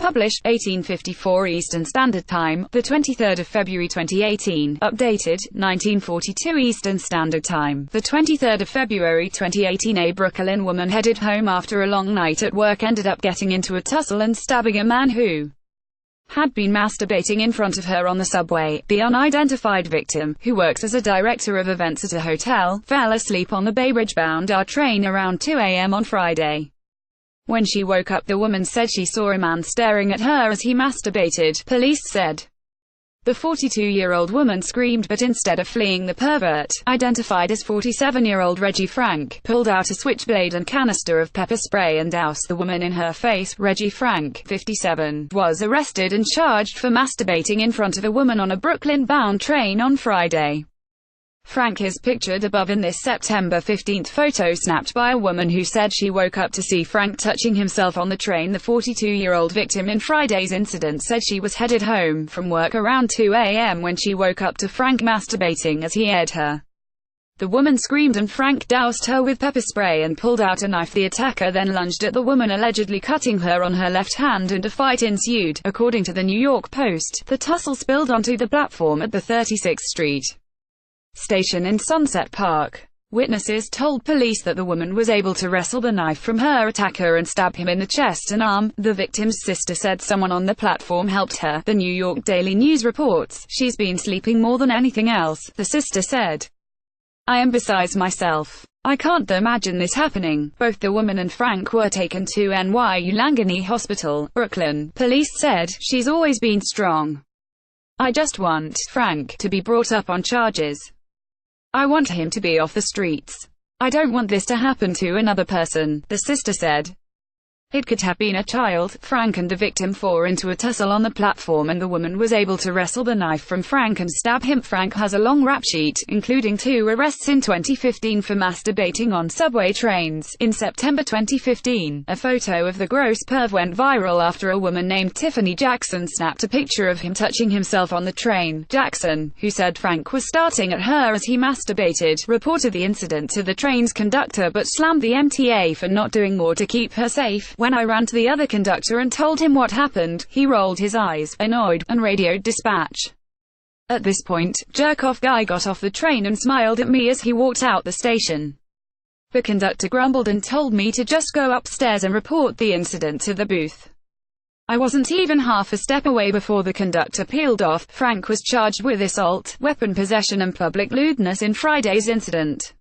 Published, 1854 Eastern Standard Time, the 23rd of February 2018. Updated, 1942 Eastern Standard Time, the 23rd of February 2018. A Brooklyn woman headed home after a long night at work ended up getting into a tussle and stabbing a man who had been masturbating in front of her on the subway. The unidentified victim, who works as a director of events at a hotel, fell asleep on the Bay Bridge-bound R train around 2 a.m. on Friday. When she woke up, the woman said she saw a man staring at her as he masturbated, police said. The 42-year-old woman screamed, but instead of fleeing, the pervert, identified as 47-year-old Reggie Frank, pulled out a switchblade and canister of pepper spray and doused the woman in her face. Reggie Frank, 57, was arrested and charged for masturbating in front of a woman on a Brooklyn-bound train on Friday. Frank is pictured above in this September 15 photo snapped by a woman who said she woke up to see Frank touching himself on the train. The 42-year-old victim in Friday's incident said she was headed home from work around 2 a.m. when she woke up to Frank masturbating as he aired her. The woman screamed and Frank doused her with pepper spray and pulled out a knife. The attacker then lunged at the woman, allegedly cutting her on her left hand, and a fight ensued. According to the New York Post, the tussle spilled onto the platform at the 36th Street station in Sunset Park. Witnesses told police that the woman was able to wrestle the knife from her attacker and stab him in the chest and arm. The victim's sister said someone on the platform helped her. The New York Daily News reports, "She's been sleeping more than anything else," the sister said. "I am beside myself. I can't imagine this happening." Both the woman and Frank were taken to NYU Langone Hospital, Brooklyn. Police said, "She's always been strong. I just want Frank to be brought up on charges. I want him to be off the streets. I don't want this to happen to another person," the sister said. It could have been a child. Frank and the victim fell into a tussle on the platform and the woman was able to wrestle the knife from Frank and stab him. Frank has a long rap sheet, including 2 arrests in 2015 for masturbating on subway trains. In September 2015, a photo of the gross perv went viral after a woman named Tiffany Jackson snapped a picture of him touching himself on the train. Jackson, who said Frank was starting at her as he masturbated, reported the incident to the train's conductor but slammed the MTA for not doing more to keep her safe. "When I ran to the other conductor and told him what happened, he rolled his eyes, annoyed, and radioed dispatch. At this point, jerk-off guy got off the train and smiled at me as he walked out the station. The conductor grumbled and told me to just go upstairs and report the incident to the booth. I wasn't even half a step away before the conductor peeled off." Frank was charged with assault, weapon possession and public lewdness in Friday's incident.